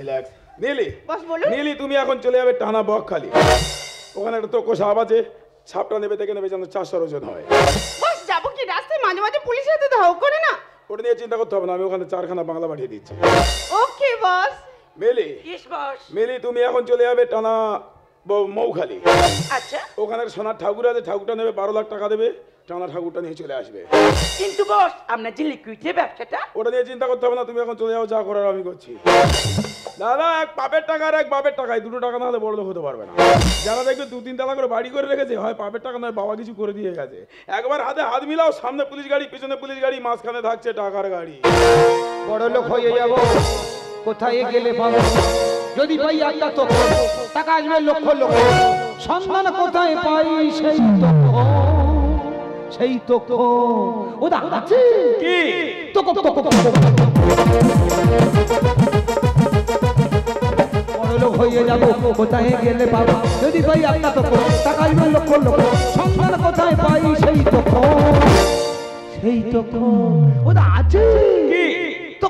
Relax. Neeli বস বলুন। নীলি তুমি এখন চলে যাবে টানা বকখালি, ওখানে একটা তোকো সাপ আছে, সাপটা নেবে থেকে নেবে যেন 400 ওজন হয়। বস যাবো কি রাস্তায় মাঝে মাঝে পুলিশের সাথে ধাও করে না? ওটা নিয়ে চিন্তা করতে হবে না, আমি ওখানে 4খানা বাংলা পাঠিয়ে দিচ্ছি। ওকে বস। মিলি ইস বস। মিলি তুমি এখন চলে যাবে টানা মৌখালি, আচ্ছা ওখানে সোনার ঠাকুর আছে, ঠাকুরটা নেবে 12 লাখ টাকা দেবে, টানা ঠাকুরটা নিয়ে চলে আসবে। কিন্তু বস আপনার যে লিকুইডের ব্যবসাটা? ওটা নিয়ে চিন্তা করতে হবে না, তুমি এখন চলে যাও, যা করার আমি করছি। দাদা এক পাপের টাকা আর এক বাপের টাকায়, 2 টাকা না হলে বড় লোক হতে পারবে না। যারা দেখবে 2-3 তলা করে বাড়ি করে রেখেছে, হয় পাপের টাকা নয় বাবা কিছু করে দিয়ে গেছে। একবার হাতে হাত মিলাও, সামনে পুলিশ গাড়ি, পিছনে পুলিশ গাড়ি, মাঝখানে থাকছে টাকার গাড়ি। বড় লোক হয়ে যাব, কোথায় গেলে পাবো? যদি পাই একটা তো টাকা আসবে লক্ষ লক্ষ, সন্ধান কোথায় পাই সেই তো ওদা আছে কি তো বড় লোক হয়ে যাব, কোথায় গেলে পাবো? যদি পাই একটা তো টাকা আসবে লক্ষ লক্ষ, সন্ধান কোথায় পাই সেই তো ওদা আছে কি তো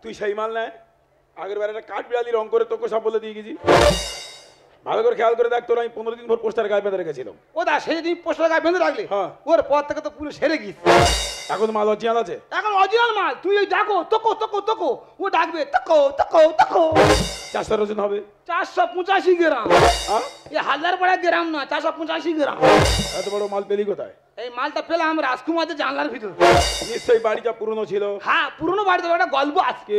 তুই সেই মাল নেয়, আগের বার একটা কাঠ বিড়ালি রং করে তোকে সব বলে দিয়ে গেছি। ভালো করে খেয়াল করে দেখ, তোর আমি 15 দিন ভর পোস্টার গায়ে বেঁধে রেখেছিলাম। ওদা সেই দিন পোস্টার গায়ে বেঁধে রাখলি, হ্যাঁ। ওর পর থেকে তো পুরো সেরে গিয়েছে। এখন মাল অরিজিনাল আছে, এখন অরিজিনাল মাল, তুই ওই ডাকো তোকো ও ডাকবে তোকো 400 ওজন হবে। 485 গ্রাম, হ্যাঁ এ 1000 গ্রাম না, 485 গ্রাম। এত বড় মাল পেলি কোথায়? এই মালটা পেলাম রাজকুমারদের জানলার ভিতর। নিশ্চয়ই বাড়িটা পুরনো ছিল। হ্যাঁ পুরনো বাড়িতে একটা গল্প আজকে।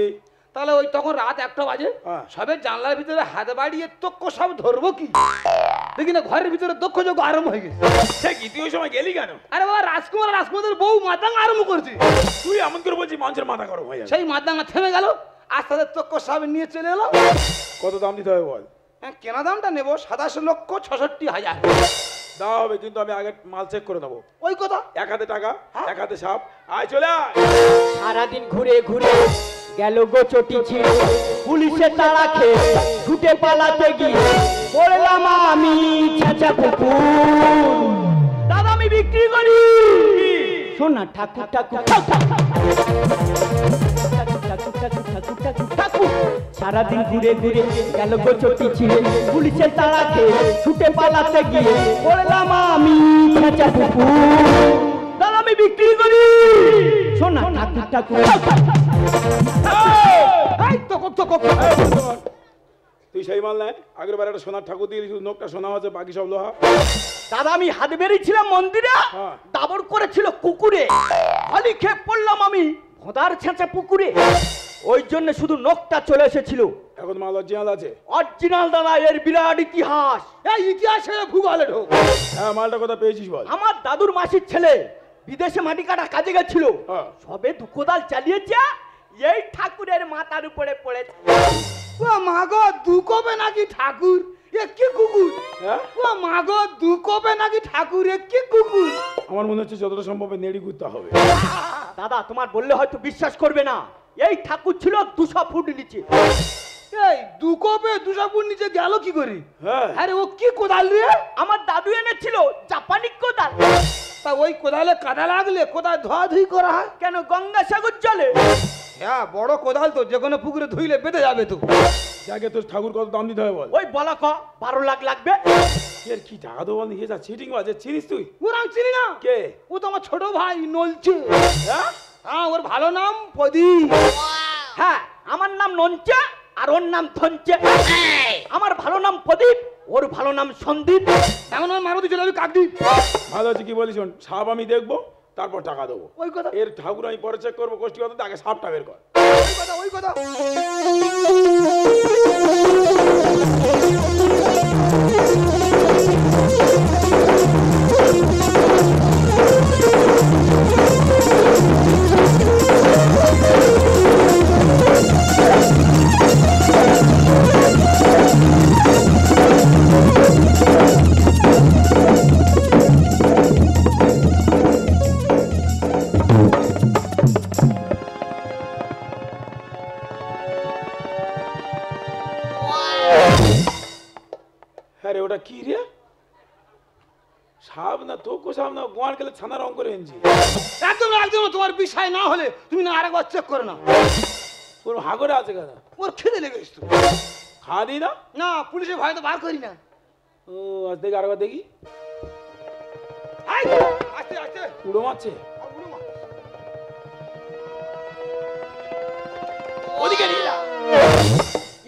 তাহলে ওই তখন রাত 1টা বাজে, হ্যাঁ। সবে জানলার ভিতরে হাত বাড়িয়ে তোকো সব ধরবো কি দেখি না, ঘরের ভিতরে দক্ষ যোগ আরম্ভ হয়ে গেছে। সে কি তুই ওই সময় গেলি কেন? আরে বাবা রাজকুমারের বউ মাতাঙ্গা আরম্ভ করছে। তুই এমন করে বলছিস মানুষের মাথা গরম হয়ে যাবে। সেই মাতাঙ্গা থেমে গেল, আস্তে আস্তে তোকো সব নিয়ে চলে এলো। কত দাম দিতে হবে বল? কেনা দামটা নেবো 27,66,000। দেওয়া হবে, কিন্তু আমি আগে মাল চেক করে নেবো। ওই কথা, এক হাতে টাকা, এক হাতে সাপ, আয় চলে আয়। সারাদিন ঘুরে ঘুরে গেল গো চটি ছিঁড়ে, পুলিশের তাড়া খেয়ে ছুটে পালাতে গিয়ে পড়লাম আমি ছেঁচা পুকুর। দাদা আমি বিক্রি করি সোনা ঠাকুর ঠাকুর ঠাকুর। সারাদিন ঘুরে ঘুরে গেল গো চটি ছিঁড়ে, পুলিশের তাড়া খেয়ে ছুটে পালাতে গিয়ে পড়লাম আমি ছেঁচা পুকুর। দাদা আমি বিক্রি করি সোনা ঠাকুর ঠাকুর। তুই সেই মাল নেয়, আগের বার একটা সোনার ঠাকুর দিয়ে শুধু নোকটা সোনা আছে, বাকি সব লোহা। দাদা আমি হাত বেরিয়েছিলাম মন্দিরে, হ্যাঁ। দাবর করেছিল কুকুরে, খালি খেয়ে পড়লাম আমি ভোঁদার ছেঁচা পুকুরে। ওই জন্য শুধু নখটা চলে এসেছিল। এখন মাল অরিজিনাল আছে? অরিজিনাল দাদা, এর বিরাট ইতিহাস। এই ইতিহাসে ভূগোলে ঢোক। হ্যাঁ মালটা কোথা পেয়েছিস বল? আমার দাদুর মাসির ছেলে বিদেশে মাটি কাটা কাজে গেছিল, হ্যাঁ। সবে 2 কোদাল চালিয়েছে, এই ঠাকুরের মাথার উপরে পড়েছে। ও মাগো দুকবে নাকি ঠাকুর, এ কি কুকুর? হ্যাঁ ও মাগো দুকবে নাকি ঠাকুর, এ কি কুকুর? আমার মনে হচ্ছে যতটা সম্ভব নেড়ি ঘুরতে হবে। দাদা তোমার বললে হয়তো বিশ্বাস করবে না, এই ঠাকুর ছিল 200 ফুট নিচে। এই দুকবে 200 ফুট নিচে গেল কি করে? হ্যাঁ আরে ও কি কোদাল রে? আমার দাদু এনেছিল জাপানি কোদাল। তা ওই কোদালে কাদা লাগলে কোদাল ধোয়াধুই করা হয় কেন? গঙ্গাসাগর জলে। হ্যাঁ বড় কোদাল তো, যে কোনো পুকুরে ধুইলে বেঁধে যাবে তো। যাকে তোর ঠাকুর কত দাম দিতে হবে বল? ওই বলা 12 লাখ লাগবে। এর কি টাকা দেবো বল? নিয়ে যা, চিটিং বাজে, চিনিস তুই? ওর আমি চিনি না। কে? ও তো আমার ছোট ভাই নলছে। হ্যাঁ হ্যাঁ ওর ভালো নাম প্রদীপ। হ্যাঁ আমার নাম নঞ্চা আর ওর নাম ধনচে। আমার ভালো নাম প্রদীপ, ওর ভালো নাম সন্দীপ। এমন আমার মারুতি চলে যাবে কাকদ্বীপ। ভালো আছে, কি বলিস? শোন, সাপ আমি দেখবো, তারপর টাকা দেবো। ওই কথা এর ঠাকুর আমি পরে চেক করবো কোষ্ঠী কত, আগে সাপটা বের কর। ওই কথা আরে ওটা কি রে? সাপ না তোকে সাপ না, গোয়ার গেলে ছানা রং করে এনেছি। একদম একদম তোমার বিষয় না হলে তুমি না আরেকবার চেক করে না। ওর হাগরে আছে কেন? ওর খিদে লেগেছে তো। খাওয়া দিই না? না পুলিশের ভয় তো বার করি না। ও আজ দেখি আরেকবার দেখি। আস্তে আস্তে উড়ো মারছে। ওদিকে নিয়ে যা।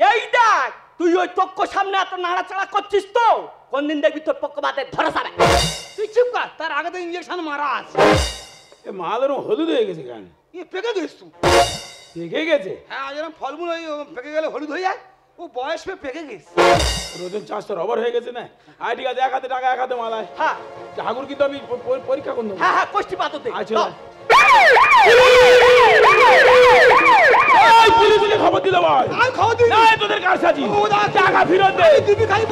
এই দেখ, তুই ওই পক্ষ সামনে এত নাড়াচাড়া করছিস তো কোনদিন দেখবি তোর পক্ষ বাদে ধরা যাবে। তুই চুপ কর, তার আগে তো ইঞ্জেকশন মারা আছে। এ মাল ওরম হলুদ হয়ে গেছে কেন? পেকে গেছিস তুই? পেকে গেছে? হ্যাঁ, যেরকম ফলমূল ওই পেকে গেলে হলুদ হয়ে যায়, ও বয়স পেয়ে পেকে গেছে। রোজন চাষ তো রবার হয়ে গেছে না? আয় ঠিক আছে, 1 হাতে টাকা 1 হাতে মালায়। হ্যাঁ ঠাকুর কিন্তু আমি পরীক্ষা করবো। হ্যাঁ হ্যাঁ, কোষ্ঠী পাততে। আচ্ছা পুলিশকে খবর দিল ভাই। আমি খবর দিই না তোদের কার সাজি ও দা টাকা ফেরত দে। দিবি খাই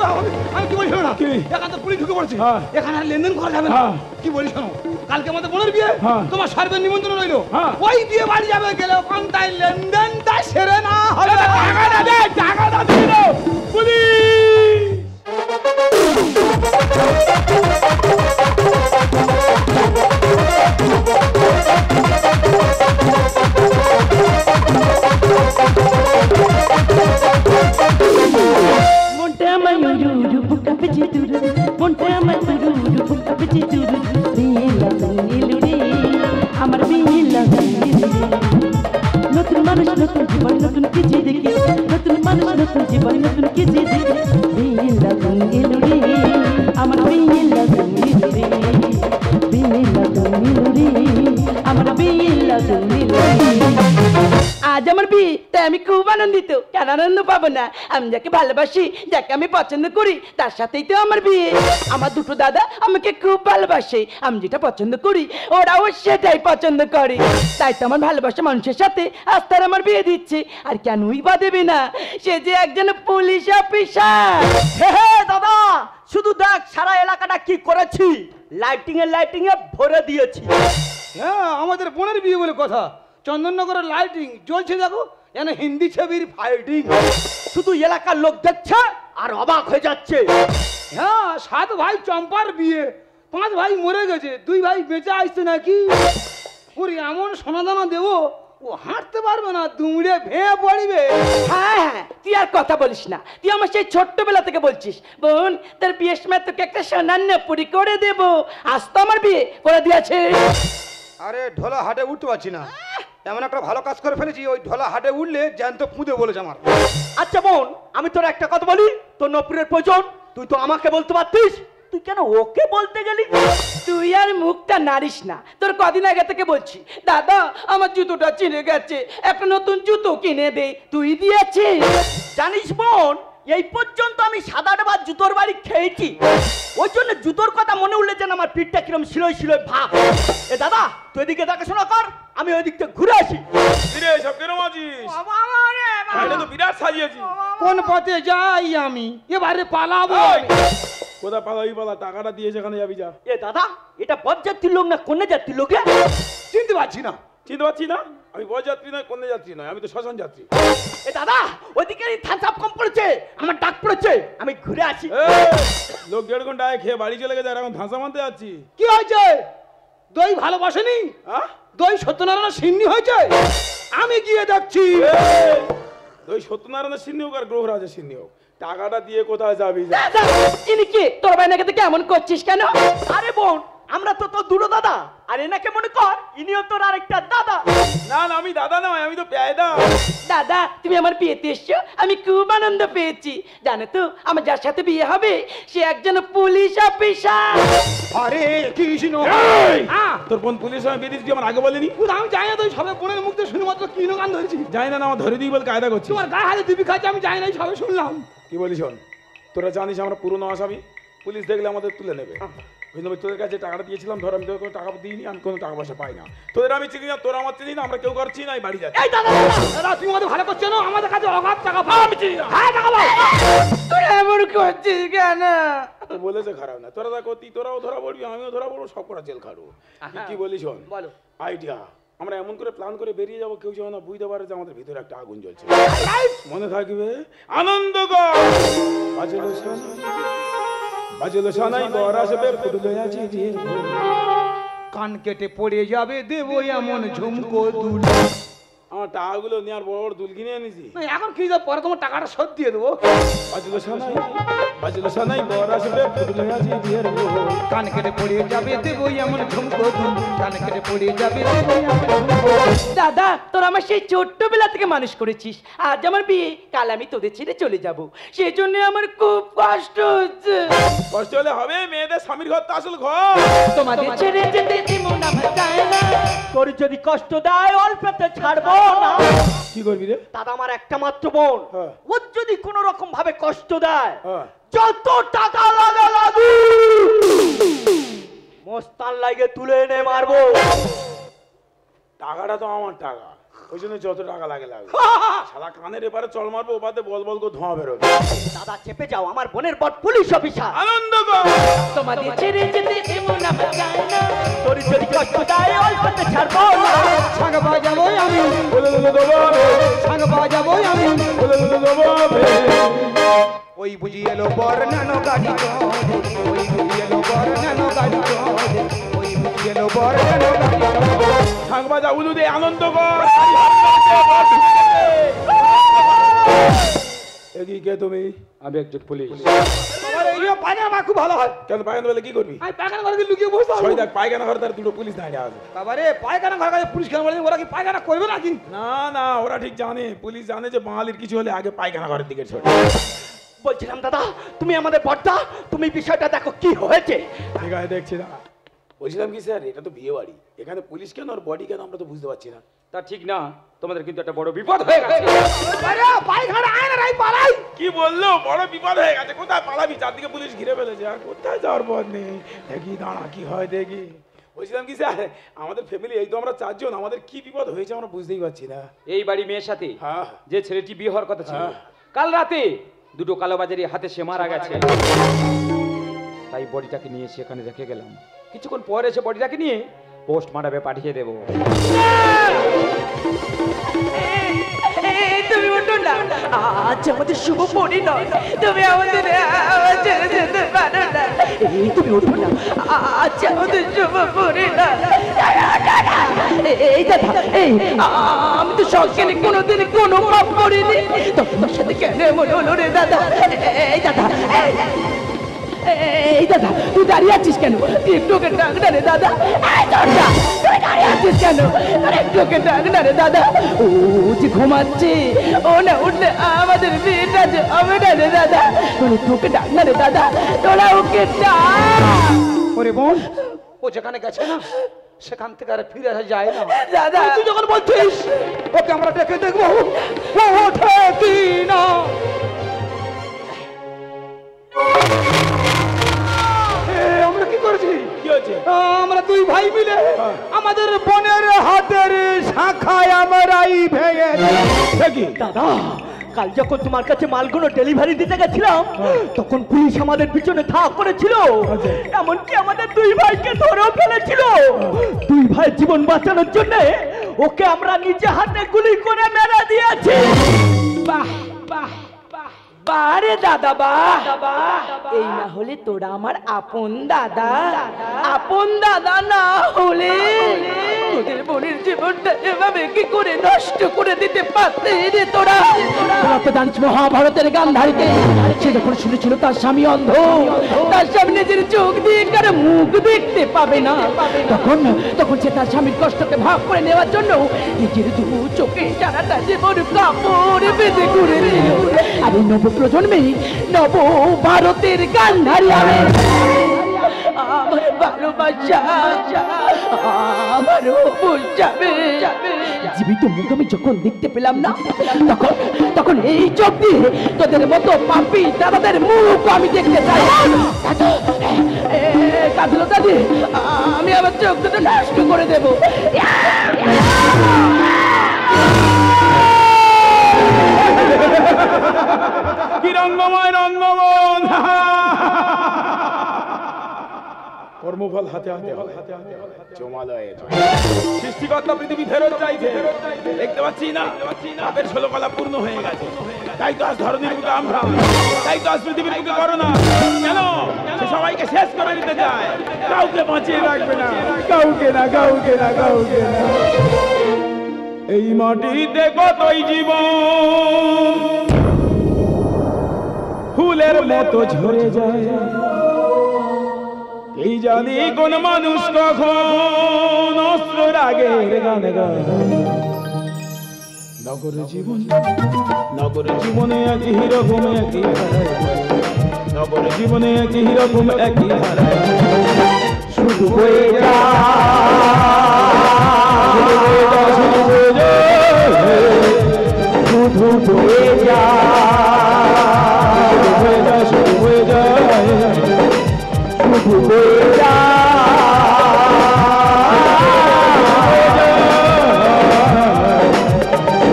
আমি কি বলি শোনো না, কি? এখানে তো পুলিশ ঢুকে পড়ছে, হ্যাঁ। এখানে আর লেনদেন করা যাবে না। হ্যাঁ। কি বলি শোনো, কালকে আমাদের বোনের বিয়ে, হ্যাঁ। তোমার সর্বের নিমন্ত্রণ রইলো। হ্যাঁ। ওই বিয়ে বাড়ি যাবে, গেলে ওখানটায় লেনদেনটা সেরে না হবে। টাকাটা দে, টাকাটা দিয়ে দাও police. Monta mayuru buka pejituru, monta mayuru buka pejituru, bila tangiluri, amar bila tangiluri. নতুন মানুষ নতুন জীবন নতুন কিছু দেখি, নতুন মানুষ নতুন জীবন নতুন কিছু দেখি, bila tangiluri, amar bila tangiluri, bila tangiluri, amar bila tangiluri. আজ আমার বিয়ে, তাই আমি খুব আনন্দিত। কেন আনন্দ পাবো না? আমি যাকে ভালোবাসি, যাকে আমি পছন্দ করি, তার সাথেই তো আমার বিয়ে। আমার দুটো দাদা আমাকে খুব ভালোবাসে, আমি যেটা পছন্দ করি ওরাও সেটাই পছন্দ করে। তাই তো আমার ভালোবাসা মানুষের সাথে আজ তার আমার বিয়ে দিচ্ছে। আর কেনই বা দেবে না? সে যে একজন পুলিশ অফিসার। হে হে দাদা, শুধু দেখ সারা এলাকাটা কি করেছি, লাইটিং এ ভরে দিয়েছি। হ্যাঁ, আমাদের বোনের বিয়ে বলে কথা, চন্দননগরের লাইটিং জ্বলছে দেখো, যেন হিন্দি ছবির ফাইটিং। শুধু এলাকার লোক দেখছে আর অবাক হয়ে যাচ্ছে। হ্যাঁ, 7 ভাই চম্পার বিয়ে, 5 ভাই মরে গেছে, 2 ভাই বেঁচে আসছে নাকি। ওর এমন সোনাদানা দেবো, ও হাঁটতে পারবে না, দুমড়ে ভেঙে পড়বে। হ্যাঁ হ্যাঁ, তুই আর কথা বলিস না, তুই আমার সেই ছোট্টবেলা থেকে বলছিস বোন তোর বিয়ের সময় তোকে একটা সোনার নেপুরি করে দেব। আজ তো আমার বিয়ে করে দিয়েছে। আরে ঢোলা হাটে উঠতে পারছি না, এমন একটা ভালো কাজ করে ফেলেছি, ওই ঢোলা হাটে উঠলে জ্যান্ত পুঁতে বলেছে আমার। আচ্ছা বোন, আমি তোর একটা কথা বলি, তোর নপুরের প্রয়োজন তুই তো আমাকে বলতে পারতিস, তুই কেন ওকে বলতে গেলি? তুই আর মুখটা নাড়িস না, তোর কদিন আগে থেকে বলছি দাদা আমার জুতোটা ছিঁড়ে গেছে, একটা নতুন জুতো কিনে দে, তুই দিয়েছিস। জানিস বোন, এই পর্যন্ত আমি 7-8 জুতোর বাড়ি খেয়েছি, ওই জন্য জুতোর কথা মনে উঠলে যেন আমার পিঠটা কিরম শিলই ভাব। এ দাদা তুই এদিকে দেখাশোনা কর, আমি ওই দিকটা ঘুরে আসি। কিরে সব কেরম আছিস? এটা তো বিরাট সাজিয়েছি। কোন পথে যাই আমি, এবারে পালাবো আমি। কোথা পালাবি পালা, টাকাটা দিয়ে সেখানে যাবি যা। এ দাদা, এটা বরযাত্রীর লোক না কন্যা যাত্রীর লোক রে? চিনতে পারছি না। চিনতে পারছি না? আমি বরযাত্রী নয়, কন্যা যাত্রী নয়, আমি তো শ্মশান যাত্রী। এ দাদা, ওইদিকে থামস আপ কম পড়েছে, আমার ডাক পড়েছে, আমি ঘুরে আসি। লোক 1.5 ঘন্টা আগে খেয়ে বাড়ি চলে গেছে, আর এখন ধাঁচা মানতে যাচ্ছি। কি হয়েছে? দই ভালোবাসেনি? হ্যাঁ দই সত্যনারায়ণ সিন্নি হয়েছে? আমি গিয়ে দেখছি। ওই সত্যনারায়ণের সিন্নি হোক আর গ্রহরাজের সিন্নি হোক, টাকাটা দিয়ে কোথায় যাবি যা। দাদা ইনি কি? তোর বাইনাকে তো কেমন করছিস কেন? আরে বোন, আমরা তো তোর দুটো দাদা, আর এনাকে মনে কর ইনিও তোর আরেকটা দাদা। না না, আমি দাদা নয়, আমি তো পেয়দা। দাদা তুমি আমার বিয়েতে এসছো, আমি খুব আনন্দ পেয়েছি। জানো তো আমার যার সাথে বিয়ে হবে সে একজন পুলিশ অফিসার। আরে কৃষ্ণ, তোর বোন পুলিশ আমি বেরিয়েছি, তুই আমার আগে বলেনি? আমি জানি না, তুই সবে বোনের মুখ দিয়ে শুনে মাত্র কি গান ধরেছি। জানি না, আমার ধরে দিই বলে কায়দা করছি। তোমার গায়ে হাতে দিবি খাচ্ছে, আমি জানি না, সবে শুনলাম। কি বলিস? শোন, তোরা জানিস আমরা পুরনো আসামি, পুলিশ দেখলে আমাদের তুলে নেবে। ওই জন্য তোদের কাছে টাকাটা দিয়েছিলাম, ধর আমি তোর কোনো টাকা দিইনি, আমি কোনো টাকা পয়সা পাই না। তোদের আমি চিনি না, তোরা আমার চিনি না, আমরা কেউ করছি না, বাড়ি যাচ্ছি। এই দাদা, দাদা তুমি আমাদের ভালো করছো না, আমাদের কাছে অগাধ টাকা পাও। আমি চিনি না। হ্যাঁ টাকা পাও। তুই এমন করছিস কেন? তো বলেছে খারাপ না, তোরা যা করতি তোরাও ধরা পড়বি, আমিও ধরা পড়বো, সব করা জেল খাটবো। কি বলিস? শোন, বলো। আইডিয়া, আমরা এমন করে প্ল্যান করে বেরিয়ে যাবো, কেউ যেন না বুঝতে পারে যে আমাদের ভিতরে একটা আগুন জ্বলছে। মনে থাকবে আনন্দ কর। বাজলো সানাই বর আসবে, ফুটলো আছে রে। কান কেটে পড়ে যাবে, দেবো এমন ঝুমকো দুল। আমার তোমার টাকাগুলো নিয়ে আর বড় বড় দুল কিনে এনেছি। না এখন কি যা পরে তোমার টাকাটা শোধ দিয়ে দেবো। বাজলো সানাই বড় আসবে ফুটলে আছে বিয়ের বউ। কান কেটে পড়ে যাবে দেবো এমন ঝুমকো দুল, কান কেটে পড়ে যাবে দেবো এমন ঝুমকো দুল। দাদা তোর আমার সেই ছোট্টবেলা থেকে মানুষ করেছিস, আজ আমার বিয়ে, কাল আমি তোদের ছেড়ে চলে যাব, সেই জন্য আমার খুব কষ্ট হচ্ছে। কষ্ট হলে হবে, মেয়েদের স্বামীর ঘর তো আসল ঘর। তোমাদের ছেড়ে যেতে এমন আমার চায় না। তোর যদি কষ্ট দেয় অল্পতে ছাড়বো না। কি করবি রে? দাদা আমার একটা মাত্র বোন, হ্যাঁ। ওর যদি কোনো রকম ভাবে কষ্ট দেয়, হ্যাঁ। যত টাকা লাগে লাগু মস্তান লাগে তুলে এনে মারবো। টাকাটা তো আমার টাকা, ওই জন্য যত টাকা লাগে লাগবে। সারা কানের এপারে চল মারবো, ওপাতে বল বল করে ধোঁয়া বেরোবে। দাদা চেপে যাও, আমার বোনের বট পুলিশ অফিসার। আনন্দ কর। তোমাদের ছেড়ে যেতে এমন আমার চায় না। তোর যদি কষ্ট দেয় অল্পতে ছাড়বো না। ছাগ বাজাবো আমি, বলে বলে দবাবে, ছাগ বাজাবো আমি, বলে বলে দবাবে। ওই বুঝি এলো বর নানো গাড়ি চড়ে, ওই বুঝি এলো বর নানো গাড়ি চড়ে, ওই বুঝি এলো বর নানো গাড়ি চড়ে। থাক বাজা উলু দে, আনন্দ কর। এগিয়ে কে তুমি? আমি একজন পুলিশ। আমার এই পায়খানা খুব ভালো হয়। কেন পায়খানা বলে কি করবি? আমি পায়খানা ঘরে গিয়ে লুকিয়ে বসে ওই দেখ পায়খানা ঘরে তার দুটো পুলিশ দাঁড়িয়ে আছে। বাবারে পায়খানা ঘর কাছে পুলিশ কেন বলে, ওরা কি পায়খানা করবে নাকি? না না, ওরা ঠিক জানে, পুলিশ জানে যে বাঙালির কিছু হলে আগে পায়খানা ঘরের দিকে ছোটে। বলছিলাম দাদা তুমি আমাদের বড়দা, তুমি বিষয়টা দেখো কি হয়েছে। ঠিক আছে দেখছি না। বলছিলাম কি স্যার, এটা তো বিয়ে বাড়ি, এখানে পুলিশ কেন আর বডি কেন আমরা তো বুঝতে পারছি না। তা ঠিক না, তোমাদের কিন্তু একটা বড় বিপদ হয়ে গেছে। আরে পায়খানা আয় না রাই পালাই। কি বললো? বড় বিপদ হয়ে গেছে। কোথায় পালাবি? চারদিকে পুলিশ ঘিরে ফেলেছে, আর কোথায় যাওয়ার পথ নেই। দেখি দাঁড়া, কি হয় দেখি। বলছিলাম কি স্যার, আমাদের ফ্যামিলি এই তো আমরা চারজন, আমাদের কি বিপদ হয়েছে আমরা বুঝতেই পারছি না। এই বাড়ি মেয়ের সাথে হ্যাঁ। যে ছেলেটি বিয়ে হওয়ার কথা ছিল, হ্যাঁ। কাল রাতে দুটো কালোবাজারি হাতে সে মারা গেছে। তাই বডিটাকে নিয়ে সেখানে রেখে গেলাম, কিছুক্ষণ পরে এসে বডিটাকে নিয়ে পোস্টমার্টমে পাঠিয়ে দেবো। এই, তুমি উঠো না, আজ আমাদের শুভ পরিণয়, তুমি আমাদের আওয়াজ ছেড়ে যেতে পারো না। এই তুমি উঠো না, আজ আমাদের শুভ পরিণয়। এই দাদা, এই আমি তো সজ্ঞানে কোনোদিন কোনো পাপ করিনি, তোমার সাথে কেন এমন হলো রে দাদা? এই দাদা, এই দাদা তুই দাঁড়িয়ে আছিস কেন? একটুকে ডাক না রে দাদা। এই দরজা, তুই দাঁড়িয়ে আছিস কেন? আরে একটুকে ডাক না রে দাদা। ও যে ঘুমাচ্ছে, ও না উঠলে আমাদের বিয়েটা যে হবে না রে দাদা। তোর তোকে ডাক না রে দাদা, তোরা ওকে ডাক। ওরে বোন, ও যেখানে গেছে না সেখান থেকে আর ফিরে আসা যায় না। দাদা তুই যখন বলছিস ওকে আমরা দেখে দেখবো ও ওঠে কি না। আমরা কি করেছি? কি হয়েছে? আমরা দুই ভাই মিলে আমাদের বোনের হাতের শাখায় আমরাই ভেঙে দেখি দাদা কাল যখন তোমার কাছে মালগুলো ডেলিভারি দিতে গেছিলাম, তখন পুলিশ আমাদের পিছনে থাক করেছিল, এমনকি আমাদের দুই ভাইকে ধরেও ফেলেছিল। দুই ভাই জীবন বাঁচানোর জন্য ওকে আমরা নিজে হাতে গুলি করে মেরে দিয়েছি। বাহ বাহ বাহ, বারে দাদা বাহ। এই না হলে তোরা আমার আপন দাদা, আপন দাদা না হলে তোদের বোনের জীবনটা এভাবে কি করে নষ্ট করে দিতে পারতে রে তোরা? তোরা তো জানিস মহাভারতের গান্ধারীতে সে যখন শুনেছিল তার স্বামী অন্ধ, তার স্বামী নিজের চোখ দিয়ে কারো মুখ দেখতে পাবে না, তখন সে তার স্বামীর কষ্টকে ভাগ করে নেওয়ার জন্য নিজের দু চোখে সারাটা জীবন কাপড় বেঁধে করে দিল। আর এই নব প্রজন্মে নব ভারতের গান্ধারী আমি। আমার ভালোবাসা আমারও বুঝাবে। জীবিত মুখ আমি যখন দেখতে পেলাম না, তখন এই চোখ দিয়ে তোদের মতো পাপি দাদাদের মুখ আমি দেখতে চাই। কাঁদলো দাদি, আমি আমার চোখ দুটো নষ্ট করে দেবো। কি রঙ্গময় রঙ্গমন। কর্মফল হাতে হাতে জমালয়ে সৃষ্টিকর্তা পৃথিবী ফেরত চাইছে, দেখতে পাচ্ছি না পাপের ষোলকলা পূর্ণ হয়ে গেছে। তাই তো আজ ধরনীর বুকে আমরা, তাই তো আজ পৃথিবীর বুকে করোনা। কেন? সে সবাইকে শেষ করে দিতে চায়, কাউকে বাঁচিয়ে রাখবে না, কাউকে না, কাউকে না, কাউকে না। এই মাটিতে কতই জীবন ফুলের মতো ঝরে যায়, এই জানি কোন মানুষ কখন অস্ত্র রাগের গান গায়। নগর জীবন, নগর জীবনে একই রকম একই ধারায়, নগর জীবনে একই রকম একই ধারায় শুধু হয়ে শুধু হয়ে যায়, শুধু হয়ে যায়, শুধু হয়ে যায়,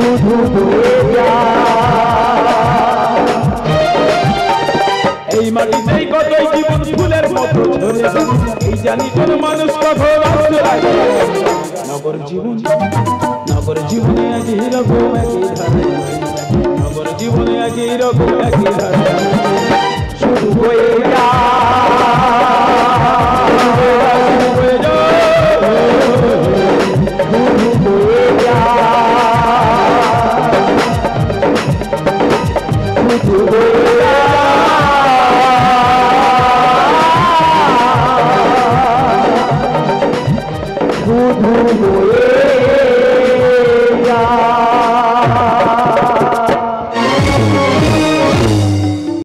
শুধু হয়ে যায়। এই মাটিতেই কতই জীবন ফুলের মতো ঝরে যায়, এই জানি কোন মানুষ কখন অস্ত্র রাগে। নগর জীবন, নগর জীবনে একই রকম একই ধারা, নগর জীবনে একই রকম একই ধারা শুধু হয়ে যায়, শুধু হয়ে যায়, শুধু হয়ে যায়, শুধু হয়ে যায়, শুধু হয়ে